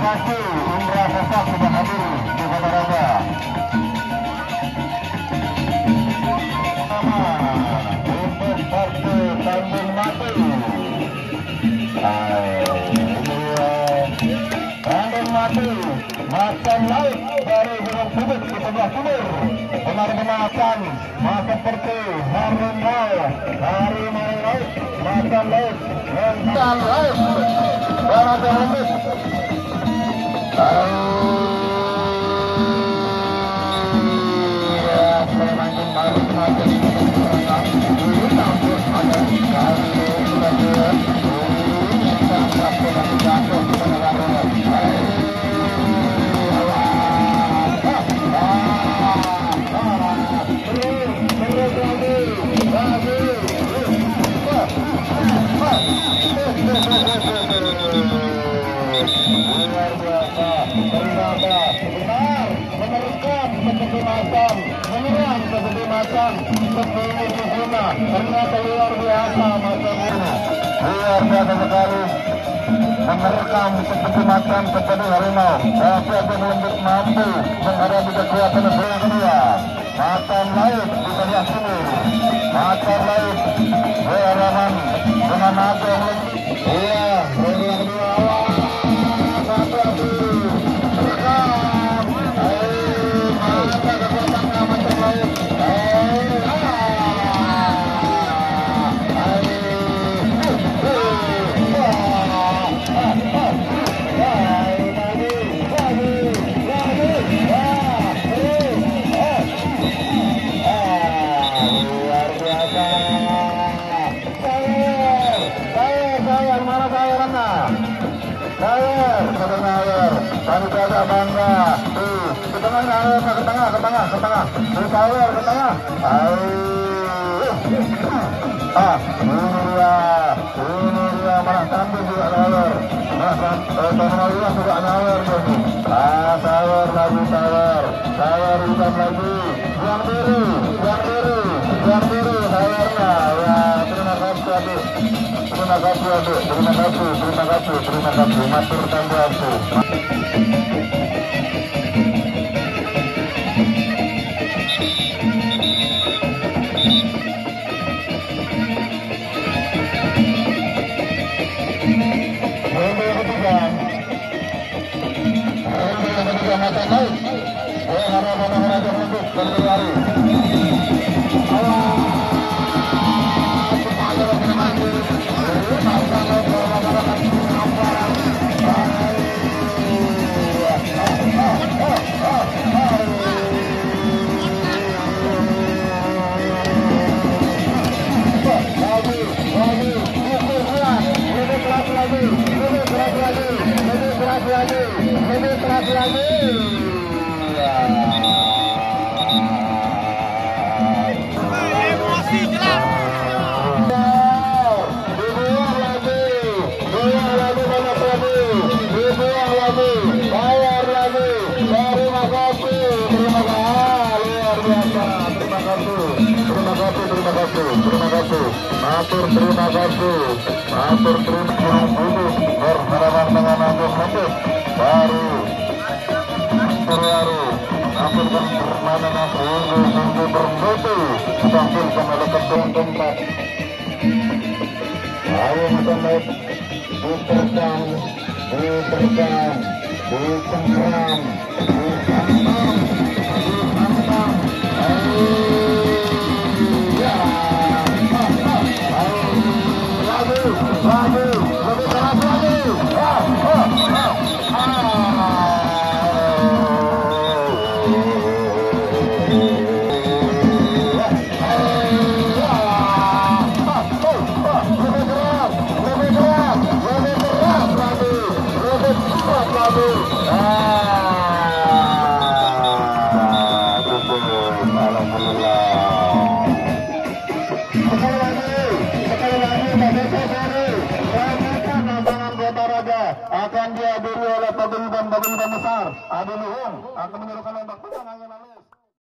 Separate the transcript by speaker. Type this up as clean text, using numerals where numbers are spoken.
Speaker 1: kasih Indra Sesak sudah hadir di Kota Raja. Untuk partai Tanjung Mati. Tanjung Mati, makan laut dari Gunung Subuk di sebelah timur. Benar-benar masa seperti harimau laut, makan laut, makan laut. Barat lembut. Luar biasa, ternyata benar menerkam seperti macam, menyerang seperti macam, seperti Sukuna. Ternyata luar biasa macam ini, luar biasa sekali, menerkam seperti macam seperti harimau. Tapi ada belum mampu menghadapi kekuatan yang kedua. Macan laut di sebelah timur, macan laut berhadapan dengan macan laut. Iya, yang kedua. Kami jaga bangga. Ke tengah, ke tengah. Ke tengah. Ini dia malah tampil juga Sawer. Teknologi juga Sawer. Sawer hitam lagi. Yang biru Sawernya. Ya, terima kasih adik. Terima kasih. Matur tambahanku. Macan laut, harapan untuk berlari. Lebih keras lagi. Emosi jelas. Dibuang lagi banyak lagi. Dibuang lagi, bayar lagi. Terima kasih. Luar biasa. Terima kasih. Matur terima kasih. Berhadapan dengan lembut. Baru tampilkan permainan sungguh bermutu, ditampilkan oleh ketua tempat. Ayo Macan diterkam, dicengkram, lagi, lebih keras lagi. Akan dihadiri oleh badminton besar Adi Luhung akan menyerukan